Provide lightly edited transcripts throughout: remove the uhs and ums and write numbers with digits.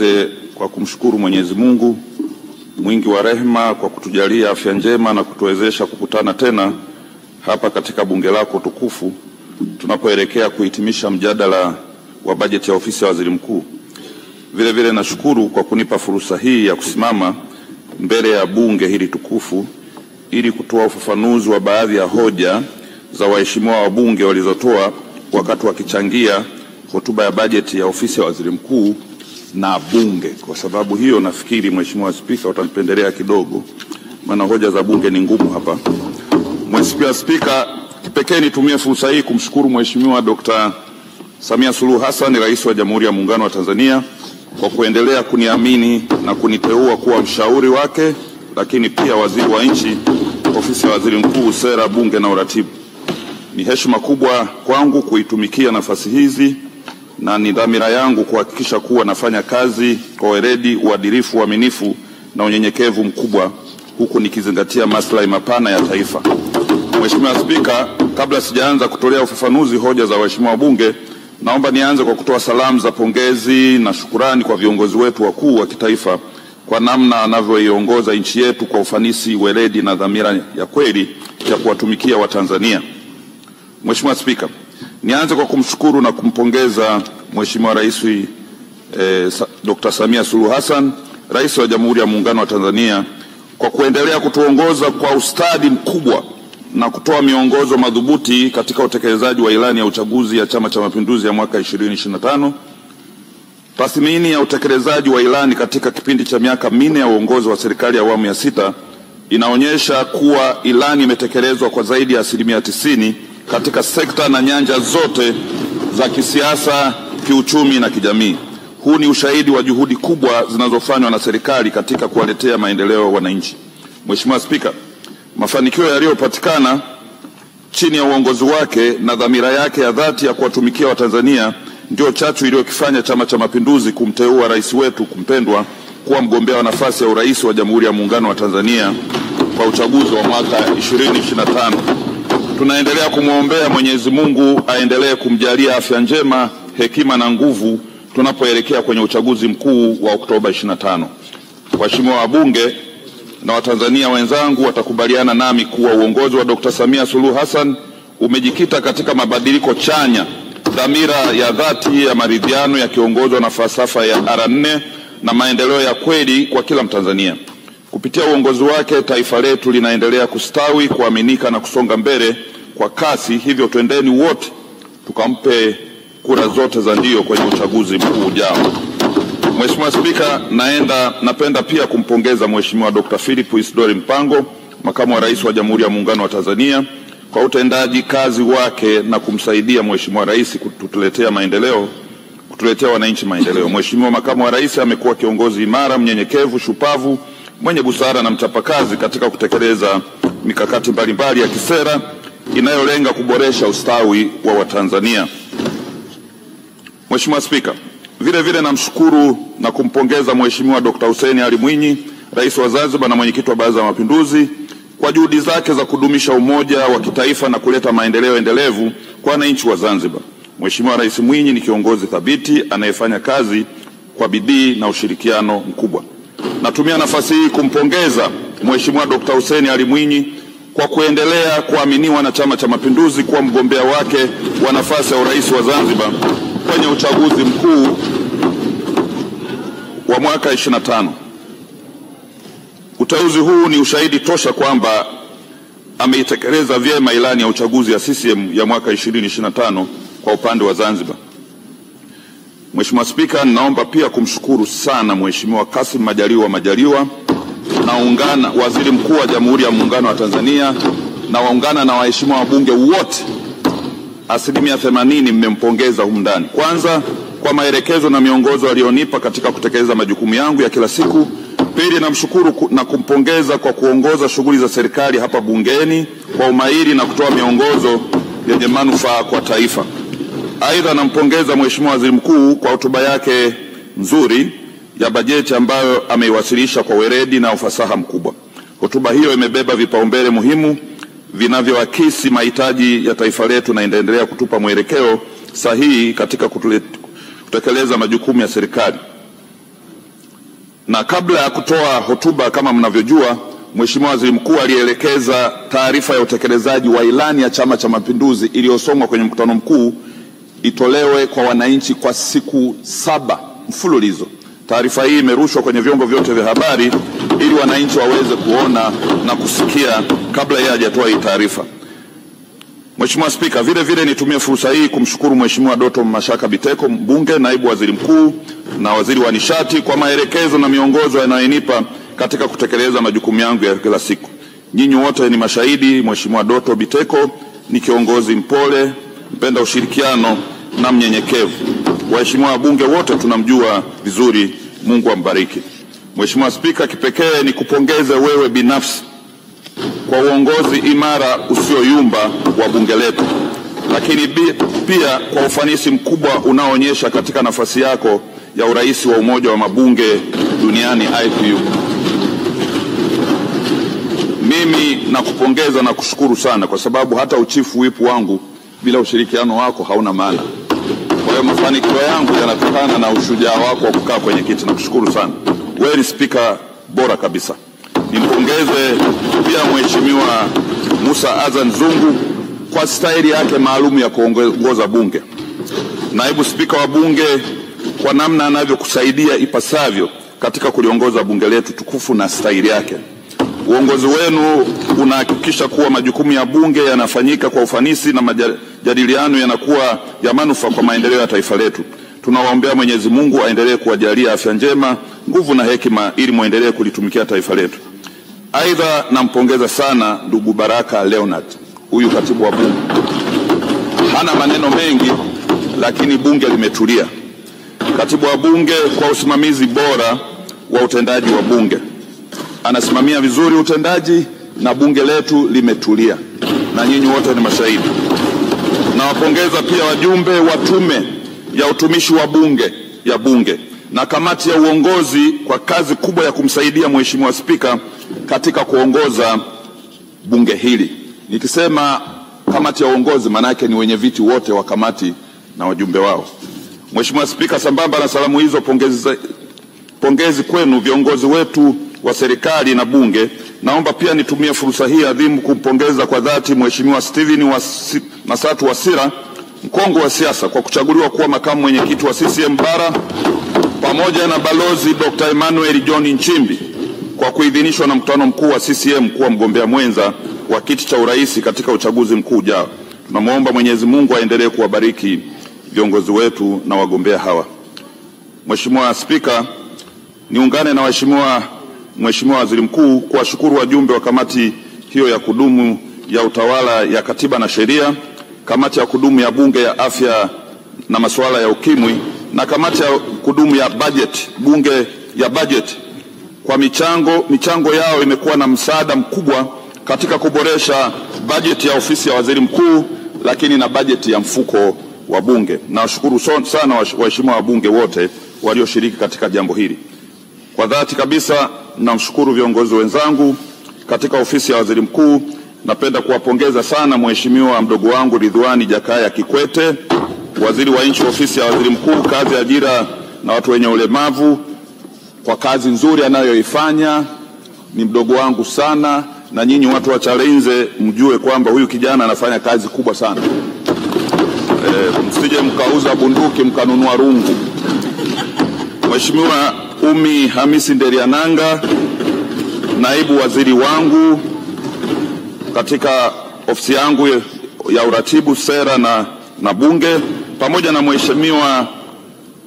nianze kwa kumshukuru Mwenyezi Mungu mwingi wa rehema kwa kutujalia afya njema na kutuwezesha kukutana tena hapa katika bunge lako tukufu tunapoelekea kuhitimisha mjadala wa bajeti ya ofisi ya waziri mkuu. Vile vile nashukuru kwa kunipa fursa hii ya kusimama mbele ya bunge hili tukufu ili kutoa ufafanuzi wa baadhi ya hoja za waheshimiwa wabunge walizotoa wakati wakichangia hotuba ya bajeti ya ofisi ya waziri mkuu na bunge. Kwa sababu hiyo nafikiri Mheshimiwa Spika utanipendelea kidogo, maana hoja za bunge ni ngumu hapa. Mheshimiwa Spika, kipekee nitumie fursa hii kumshukuru Mheshimiwa Dr. Samia Suluhu Hassan, Rais wa Jamhuri ya Muungano wa Tanzania, kwa kuendelea kuniamini na kuniteua kuwa mshauri wake, lakini pia waziri wa nchi, ofisi ya waziri mkuu, sera, bunge na uratibu. Ni heshima kubwa kwangu kuitumikia nafasi hizi na ni dhamira yangu kuhakikisha kuwa nafanya kazi kwa weledi, uadilifu, uaminifu na unyenyekevu mkubwa, huku nikizingatia maslahi mapana ya taifa. Mheshimiwa Spika, kabla sijaanza kutolea ufafanuzi hoja za waheshimiwa wabunge, naomba nianze kwa kutoa salamu za pongezi na shukurani kwa viongozi wetu wakuu wa kitaifa kwa namna anavyoiongoza nchi yetu kwa ufanisi, weledi na dhamira ya kweli ya kuwatumikia Watanzania. Mheshimiwa Spika, nianze kwa kumshukuru na kumpongeza Mheshimiwa Rais Dr. Samia Suluhu Hassan, Rais wa Jamhuri ya Muungano wa Tanzania, kwa kuendelea kutuongoza kwa ustadi mkubwa na kutoa miongozo madhubuti katika utekelezaji wa ilani ya uchaguzi ya Chama cha Mapinduzi ya mwaka 2025. Tathmini ya utekelezaji wa ilani katika kipindi cha miaka minne ya uongozi wa serikali ya awamu ya 6 inaonyesha kuwa ilani imetekelezwa kwa zaidi ya 90% katika sekta na nyanja zote za kisiasa, kiuchumi na kijamii. Huu ni ushahidi wa juhudi kubwa zinazofanywa na serikali katika kuwaletea maendeleo wananchi. Mheshimiwa Spika, mafanikio yaliyopatikana chini ya uongozi wake na dhamira yake ya dhati ya kuwatumikia Watanzania ndio chachu iliyokifanya Chama cha Mapinduzi kumteua rais wetu kumpendwa kuwa mgombea wa nafasi ya urais wa Jamhuri ya Muungano wa Tanzania kwa uchaguzi wa mwaka 2025. Tunaendelea kumwombea Mwenyezi Mungu aendelee kumjalia afya njema, hekima na nguvu tunapoelekea kwenye uchaguzi mkuu wa Oktoba 25. Waheshimiwa wabunge na Watanzania wenzangu watakubaliana nami kuwa uongozi wa Dr. Samia Suluhu Hassan umejikita katika mabadiliko chanya, dhamira ya dhati ya maridhiano yakiongozwa na falsafa ya R4 na maendeleo ya kweli kwa kila Mtanzania. Kupitia uongozi wake taifa letu linaendelea kustawi, kuaminika na kusonga mbele kwa kasi. Hivyo twendeni wote tukampe kura zote za ndio kwenye uchaguzi mkuu ujao. Mheshimiwa Spika, napenda pia kumpongeza Mheshimiwa Dr. Philip Isdori Mpango, Makamu wa Rais wa Jamhuri ya Muungano wa Tanzania, kwa utendaji kazi wake na kumsaidia Mheshimiwa Rais kutuletea wananchi maendeleo. Mheshimiwa Makamu wa Rais amekuwa kiongozi imara, mnyenyekevu, shupavu, mwenye busara na mchapakazi katika kutekeleza mikakati mbalimbali ya kisera inayolenga kuboresha ustawi wa Watanzania. Mheshimiwa Spika, vile vile namshukuru na kumpongeza Mheshimiwa Dr. Hussein Ali Mwinyi, Rais wa Zanzibar na Mwenyekiti wa Baraza la Mapinduzi, kwa juhudi zake za kudumisha umoja wa kitaifa na kuleta maendeleo endelevu kwa wananchi wa Zanzibar. Mheshimiwa Rais Mwinyi ni kiongozi thabiti anayefanya kazi kwa bidii na ushirikiano mkubwa. Natumia nafasi hii kumpongeza Mheshimiwa Dr. Hussein Ali Mwinyi kwa kuendelea kuaminiwa na Chama cha Mapinduzi kuwa mgombea wake wa nafasi ya urais wa Zanzibar kwenye uchaguzi mkuu wa mwaka 25. Uteuzi huu ni ushahidi tosha kwamba ameitekeleza vyema ilani ya uchaguzi ya CCM ya mwaka 2025 kwa upande wa Zanzibar. Mheshimiwa Spika, naomba pia kumshukuru sana Mheshimiwa Kassim Majaliwa na Waziri Mkuu wa Jamhuri ya Muungano wa Tanzania, na waungana na waheshimiwa wabunge wote 80% mmempongeza humu ndani. Kwanza kwa maelekezo na miongozo alionipa katika kutekeleza majukumu yangu ya kila siku. Pili, namshukuru na kumpongeza kwa kuongoza shughuli za serikali hapa bungeni kwa umahiri na kutoa miongozo yenye manufaa kwa taifa. Aidha, nampongeza Mheshimiwa Waziri Mkuu kwa hotuba yake nzuri ya bajeti ambayo ameiwasilisha kwa weledi na ufasaha mkubwa. Hotuba hiyo imebeba vipaumbele muhimu vinavyoakisi mahitaji ya taifa letu na inaendelea kutupa mwelekeo sahihi katika kutekeleza majukumu ya serikali. Na kabla ya kutoa hotuba, kama mnavyojua, Mheshimiwa Waziri Mkuu alielekeza taarifa ya utekelezaji wa ilani ya Chama cha Mapinduzi iliyosomwa kwenye mkutano mkuu itolewe kwa wananchi kwa siku 7 mfululizo. Taarifa hii imerushwa kwenye vyombo vyote vya habari ili wananchi waweze kuona na kusikia kabla yeye hajatoa hii taarifa. Mheshimiwa Spika, vile vile nitumie fursa hii kumshukuru Mheshimiwa Doto Mashaka Biteko, mbunge, naibu waziri mkuu na waziri wa nishati kwa maelekezo na miongozo yanayonipa katika kutekeleza majukumu yangu ya kila siku. Nyinyi wote ni mashahidi, Mheshimiwa Doto Biteko ni kiongozi mpole, mpenda ushirikiano na mnyenyekevu. Waheshimiwa wabunge wote tunamjua vizuri, Mungu ambariki. Mheshimiwa Spika, kipekee ni kupongeze wewe binafsi kwa uongozi imara usioyumba wa bunge letu, lakini pia kwa ufanisi mkubwa unaoonyesha katika nafasi yako ya urais wa Umoja wa Mabunge Duniani IPU. Mimi nakupongeza na kushukuru sana, kwa sababu hata uchifu wipu wangu bila ushirikiano wako hauna maana. Kwa hiyo mafanikio yangu yanatokana na ushujaa wako wa kukaa kwenye kiti. Nakushukuru sana. Wewe ni spika bora kabisa. Nimpongeze pia Mheshimiwa Musa Azan Zungu kwa staili yake maalum ya kuongoza bunge. Naibu spika wa bunge kwa namna anavyokusaidia ipasavyo katika kuliongoza bunge letu tukufu na staili yake. Uongozi wenu unahakikisha kuwa majukumu ya bunge yanafanyika kwa ufanisi na majadiliano yanakuwa ya manufaa kwa maendeleo ya taifa letu. Tunawaombea Mwenyezi Mungu aendelee kuwajalia afya njema, nguvu na hekima ili muendelee kulitumikia taifa letu. Aidha, nampongeza sana ndugu Baraka Leonard, huyu katibu wa bunge. Hana maneno mengi, lakini bunge limetulia. Katibu wa bunge kwa usimamizi bora wa utendaji wa bunge, anasimamia vizuri utendaji na bunge letu limetulia, na nyinyi wote ni mashahidi. Nawapongeza pia wajumbe wa tume ya utumishi wa bunge na kamati ya uongozi kwa kazi kubwa ya kumsaidia Mheshimiwa Spika katika kuongoza bunge hili. Nikisema kamati ya uongozi, maana yake ni wenye viti wote wa kamati na wajumbe wao. Mheshimiwa Spika, sambamba na salamu hizo, pongezi kwenu viongozi wetu wa serikali na bunge, naomba pia nitumie fursa hii adhimu kumpongeza kwa dhati Mheshimiwa Steven Masatu Wasira, mkongwe wa siasa, kwa kuchaguliwa kuwa makamu mwenyekiti wa CCM Bara, pamoja na Balozi Dr. Emmanuel John Nchimbi kwa kuidhinishwa na mkutano mkuu wa CCM kuwa mgombea mwenza wa kiti cha urais katika uchaguzi mkuu ujao. Tunamwomba Mwenyezi Mungu aendelee kuwabariki viongozi wetu na wagombea hawa. Mheshimiwa Spika, niungane na Mheshimiwa Waziri Mkuu kuwashukuru wajumbe wa kamati hiyo ya kudumu ya utawala ya katiba na sheria, kamati ya kudumu ya bunge ya afya na masuala ya ukimwi, na kamati ya kudumu ya bunge ya budget kwa michango yao imekuwa na msaada mkubwa katika kuboresha bajeti ya ofisi ya waziri mkuu, lakini na bajeti ya mfuko wa bunge. Nawashukuru sana waheshimiwa wabunge wote walioshiriki katika jambo hili. Kwa dhati kabisa namshukuru viongozi wenzangu katika ofisi ya waziri mkuu. Napenda kuwapongeza sana Mheshimiwa mdogo wangu Ridhiwani Jakaya Kikwete, waziri wa nchi ofisi ya waziri mkuu, kazi, ajira na watu wenye ulemavu, kwa kazi nzuri anayoifanya. Ni mdogo wangu sana, na nyinyi watu wa Chalinze mjue kwamba huyu kijana anafanya kazi kubwa sana. Msije mkauza bunduki mkanunua rungu. Mheshimiwa Umi Hamisi Nderiananga, naibu waziri wangu katika ofisi yangu ya uratibu, sera na bunge, pamoja na Mheshimiwa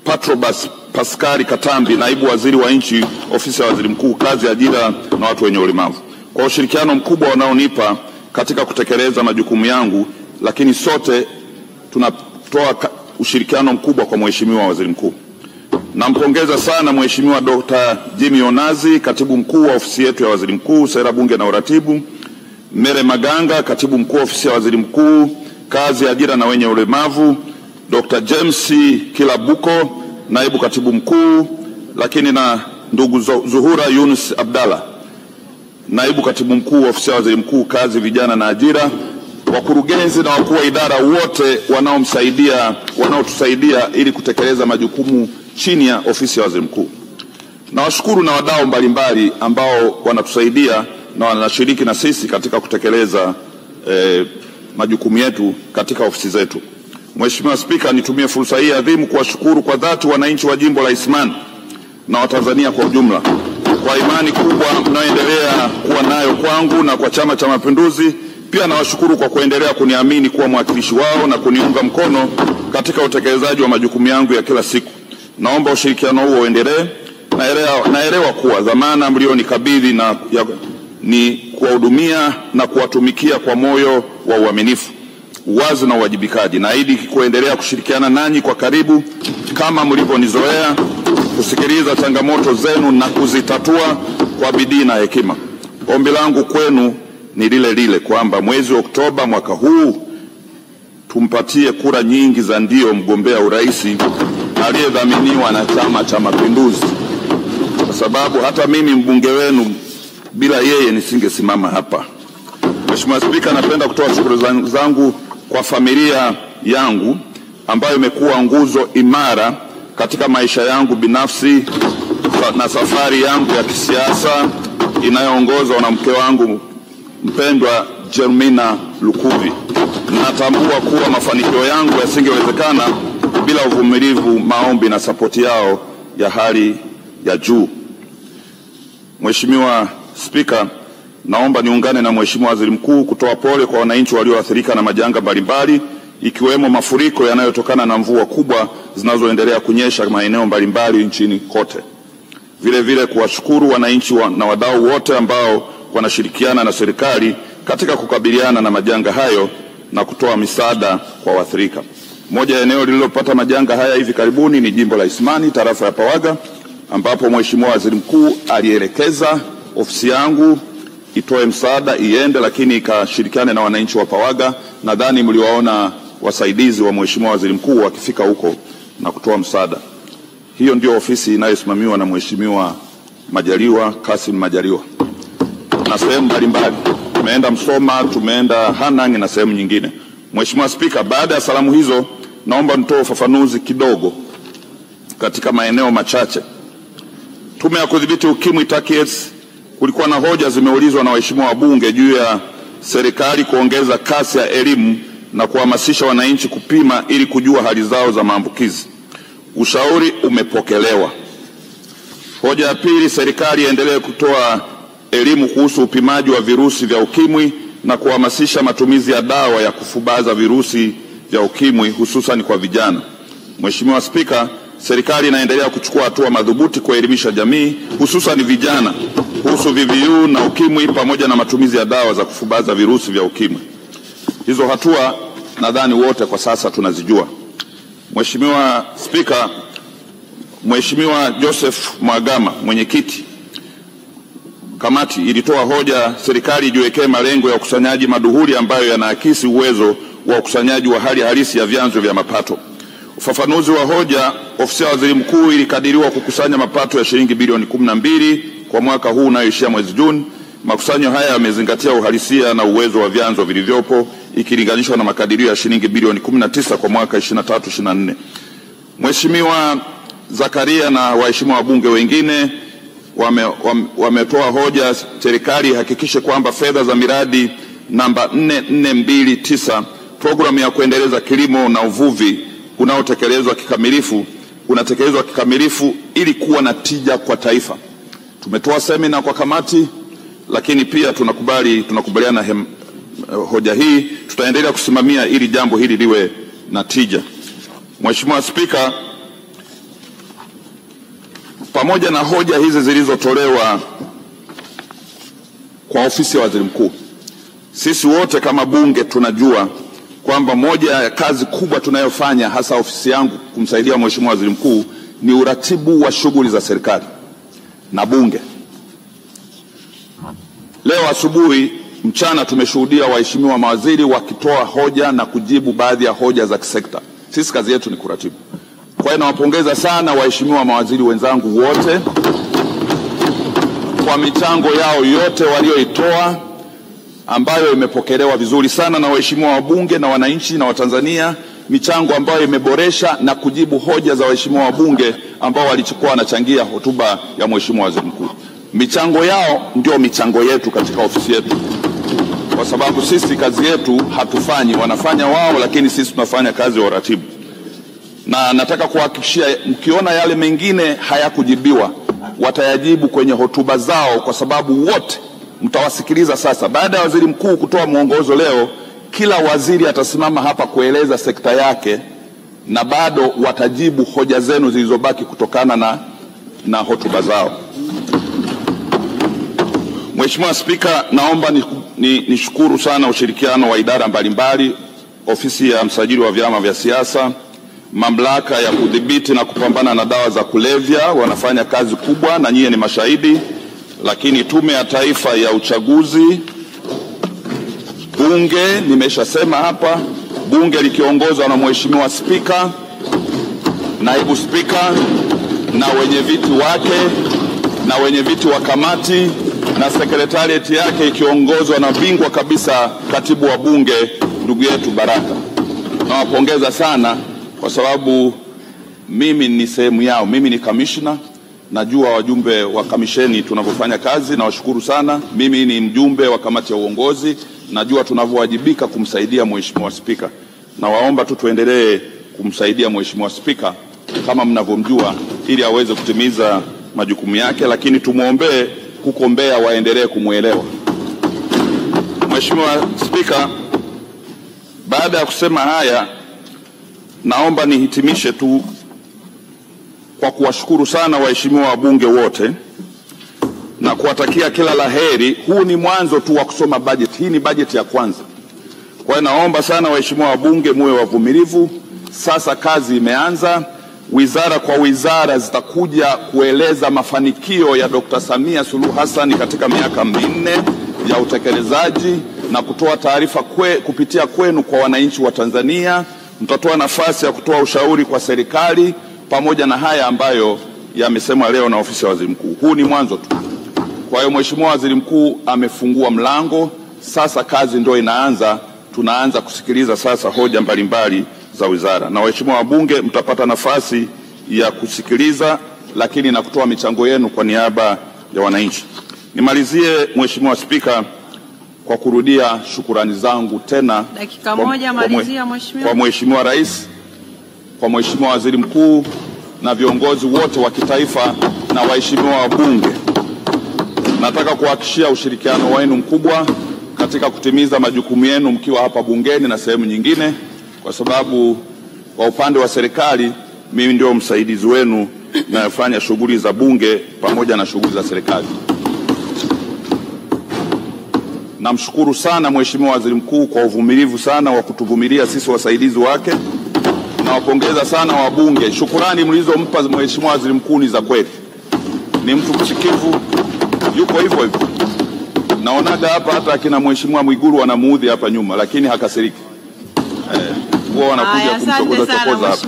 Patrobas Paskari Katambi, naibu waziri wa nchi ofisi ya waziri mkuu, kazi, ajira na watu wenye ulemavu, kwa ushirikiano mkubwa wanaonipa katika kutekeleza majukumu yangu. Lakini sote tunatoa ushirikiano mkubwa kwa Mheshimiwa Waziri Mkuu. Nampongeza sana Mheshimiwa Dr. Jimmy Onazi, katibu mkuu wa ofisi yetu ya waziri mkuu, sera, bunge na uratibu, Mere Maganga, katibu mkuu wa ofisi ya waziri mkuu, kazi, ajira na wenye ulemavu, Dr. James Kilabuko, naibu katibu mkuu, lakini na ndugu Zuhura Yunus Abdalla, naibu katibu mkuu wa ofisi ya waziri mkuu, kazi, vijana na ajira, wakurugenzi na wakuu wa idara wote wanaotusaidia ili kutekeleza majukumu chini ya ofisi ya waziri mkuu. Nawashukuru na wadau mbalimbali ambao wanatusaidia na wanashiriki na sisi katika kutekeleza majukumu yetu katika ofisi zetu. Mheshimiwa Spika, nitumie fursa hii adhimu kuwashukuru kwa dhati wananchi wa jimbo la Isimani na Watanzania kwa ujumla kwa imani kubwa mnayoendelea kuwa nayo kwangu na kwa Chama cha Mapinduzi. Pia nawashukuru kwa kuendelea kuniamini kuwa mwakilishi wao na kuniunga mkono katika utekelezaji wa majukumu yangu ya kila siku. Naomba ushirikiano huo uendelee. Naelewa kuwa dhamana mlionikabidhi ni kuwahudumia na kuwatumikia kwa moyo wa uaminifu, uwazi na uwajibikaji. Naahidi kuendelea kushirikiana nanyi kwa karibu kama mlivyonizoea, kusikiliza changamoto zenu na kuzitatua kwa bidii na hekima. Ombi langu kwenu ni lile kwamba mwezi wa Oktoba mwaka huu tumpatie kura nyingi za ndio mgombea urais aliyedhaminiwa na Chama cha Mapinduzi, kwa sababu hata mimi mbunge wenu bila yeye nisingesimama hapa. Mheshimiwa Spika, napenda kutoa shukrani zangu kwa familia yangu ambayo imekuwa nguzo imara katika maisha yangu binafsi na safari yangu ya kisiasa inayoongozwa na mke wangu mpendwa Jermina Lukuvi. Natambua kuwa mafanikio yangu yasingewezekana bila uvumilivu, maombi na sapoti yao ya hali ya juu. Mheshimiwa Spika, naomba niungane na Mheshimiwa Waziri Mkuu kutoa pole kwa wananchi walioathirika na majanga mbalimbali ikiwemo mafuriko yanayotokana na mvua kubwa zinazoendelea kunyesha maeneo mbalimbali nchini kote. Vile kuwashukuru wananchi na wadau wote ambao wanashirikiana na serikali katika kukabiliana na majanga hayo na kutoa misaada kwa waathirika. Moja ya eneo lililopata majanga haya hivi karibuni ni jimbo la Isimani, tarafa ya Pawaga, ambapo Mheshimiwa Waziri Mkuu alielekeza ofisi yangu itoe msaada iende, lakini ikashirikiane na wananchi wa Pawaga. Nadhani mliwaona wasaidizi wa Mheshimiwa Waziri Mkuu wakifika huko na kutoa msaada. Hiyo ndio ofisi inayosimamiwa na Mheshimiwa Kassim Majaliwa na sehemu mbalimbali. Tumeenda Msoma, tumeenda Hanang' na sehemu nyingine. Mheshimiwa Spika, baada ya salamu hizo, naomba nitoe ufafanuzi kidogo katika maeneo machache. Tume ya Kudhibiti Ukimwi TACAIDS, kulikuwa na hoja zimeulizwa na waheshimiwa wabunge juu ya serikali kuongeza kasi ya elimu na kuhamasisha wananchi kupima ili kujua hali zao za maambukizi. Ushauri umepokelewa. Hoja ya pili, serikali iendelee kutoa elimu kuhusu upimaji wa virusi vya ukimwi na kuhamasisha matumizi ya dawa ya kufubaza virusi vya ukimwi hususan kwa vijana. Mheshimiwa Spika, serikali inaendelea kuchukua hatua madhubuti kuelimisha jamii hususan vijana kuhusu VVU na ukimwi pamoja na matumizi ya dawa za kufubaza virusi vya ukimwi. Hizo hatua nadhani wote kwa sasa tunazijua. Mheshimiwa Spika, Mheshimiwa Joseph Mwagama, mwenyekiti kamati, ilitoa hoja serikali ijiwekee malengo ya ukusanyaji maduhuli ambayo yanaakisi uwezo wa ukusanyaji wa hali halisi ya vyanzo vya mapato. Ufafanuzi wa hoja, ofisi ya Waziri Mkuu ilikadiriwa kukusanya mapato ya shilingi bilioni 12 kwa mwaka huu unaoishia mwezi Juni. Makusanyo haya yamezingatia uhalisia na uwezo wa vyanzo vilivyopo ikilinganishwa na makadirio ya shilingi bilioni 19 kwa mwaka 23-24. Mheshimiwa Zakaria na waheshimiwa wabunge wengine wametoa hoja serikali ihakikishe kwamba fedha za miradi namba 4429 programu ya kuendeleza kilimo na uvuvi unatekelezwa kikamilifu ili kuwa na tija kwa taifa. Tumetoa semina kwa kamati, lakini pia tunakubaliana hoja hii tutaendelea kusimamia ili jambo hili liwe na tija. Mheshimiwa Spika, pamoja na hoja hizi zilizotolewa kwa ofisi ya Waziri Mkuu, sisi wote kama bunge tunajua kwamba moja ya kazi kubwa tunayofanya hasa ofisi yangu kumsaidia Mheshimiwa Waziri Mkuu ni uratibu wa shughuli za serikali na bunge. Leo asubuhi, mchana tumeshuhudia waheshimiwa mawaziri wakitoa hoja na kujibu baadhi ya hoja za kisekta. Sisi kazi yetu ni kuratibu. Kwa hiyo nawapongeza sana waheshimiwa mawaziri wenzangu wote kwa michango yao yote walioitoa ambayo imepokelewa vizuri sana na waheshimiwa wabunge na wananchi na Watanzania, michango ambayo imeboresha na kujibu hoja za waheshimiwa wabunge ambao walichukua wanachangia hotuba ya Mheshimiwa Waziri Mkuu. Michango yao ndio michango yetu katika ofisi yetu, kwa sababu sisi kazi yetu hatufanyi, wanafanya wao, lakini sisi tunafanya kazi ya uratibu. Na nataka kuhakikishia mkiona yale mengine hayakujibiwa, watayajibu kwenye hotuba zao, kwa sababu wote mtawasikiliza sasa. Baada ya Waziri Mkuu kutoa mwongozo leo, kila waziri atasimama hapa kueleza sekta yake, na bado watajibu hoja zenu zilizobaki kutokana na hotuba zao. Mheshimiwa Spika, naomba nishukuru sana ushirikiano wa idara mbalimbali, ofisi ya msajili wa vyama vya siasa, mamlaka ya kudhibiti na kupambana na dawa za kulevya, wanafanya kazi kubwa na nyie ni mashahidi, lakini Tume ya Taifa ya Uchaguzi, Bunge, nimeshasema hapa, Bunge likiongozwa na Mheshimiwa Spika, Naibu Spika na wenyeviti wake na wenyeviti wa kamati na sekretarieti yake ikiongozwa na bingwa kabisa katibu wa Bunge ndugu yetu Baraka. Nawapongeza sana kwa sababu mimi ni sehemu yao, mimi ni kamishna, najua wajumbe wa kamisheni tunavyofanya kazi, na washukuru sana. Mimi ni mjumbe wa kamati ya uongozi, najua tunavyowajibika kumsaidia Mheshimiwa Spika, na waomba tu tuendelee kumsaidia Mheshimiwa Spika kama mnavyomjua, ili aweze kutimiza majukumu yake, lakini tumuombee huko Mbeya waendelee kumuelewa. Mheshimiwa Spika, baada ya kusema haya, naomba nihitimishe tu kwa kuwashukuru sana waheshimiwa wabunge wote na kuwatakia kila laheri. Huu ni mwanzo tu wa kusoma bajeti. Hii ni bajeti ya kwanza. Kwa hiyo naomba sana waheshimiwa wabunge muwe wavumilivu. Sasa kazi imeanza. Wizara kwa wizara zitakuja kueleza mafanikio ya Dr. Samia Suluhu Hassan katika miaka minne ya utekelezaji na kutoa taarifa kupitia kwenu kwa wananchi wa Tanzania. Mtatoa nafasi ya kutoa ushauri kwa serikali pamoja na haya ambayo yamesemwa leo na ofisi ya Waziri Mkuu. Huu ni mwanzo tu. Kwa hiyo Mheshimiwa Waziri Mkuu amefungua mlango, sasa kazi ndio inaanza. Tunaanza kusikiliza sasa hoja mbalimbali za wizara, na waheshimiwa wabunge mtapata nafasi ya kusikiliza lakini na kutoa michango yenu kwa niaba ya wananchi. Nimalizie Mheshimiwa Spika kwa kurudia shukurani zangu tena dakika moja malizia Mheshimiwa, kwa Mheshimiwa Rais, kwa Mheshimiwa Waziri Mkuu na viongozi wote wa kitaifa na waheshimiwa wabunge. Nataka kuhakikishia ushirikiano wenu mkubwa katika kutimiza majukumu yenu mkiwa hapa bungeni na sehemu nyingine, kwa sababu kwa upande wa serikali mimi ndio msaidizi wenu nayofanya shughuli za bunge pamoja na shughuli za serikali. Namshukuru sana Mheshimiwa Waziri Mkuu kwa uvumilivu sana wa kutuvumilia sisi wasaidizi wake. Nawapongeza sana wabunge. Shukurani mlizompa Mheshimiwa Waziri Mkuu ni za kweli. Ni mtu msikivu, yuko hivyo hivyo. Naonaga hapa hata akina Mheshimiwa Mwigulu wanamuudhi hapa nyuma, lakini hakasiriki. Huwa wanakuja kumchokoza hapa.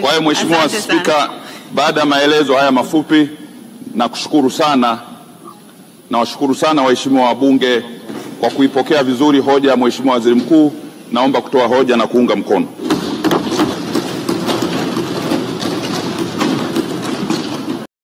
Kwa hiyo Mheshimiwa Spika, baada ya maelezo haya mafupi, nakushukuru sana. Nawashukuru sana waheshimiwa wabunge kwa kuipokea vizuri hoja ya Mheshimiwa Waziri Mkuu. Naomba kutoa hoja na kuunga mkono.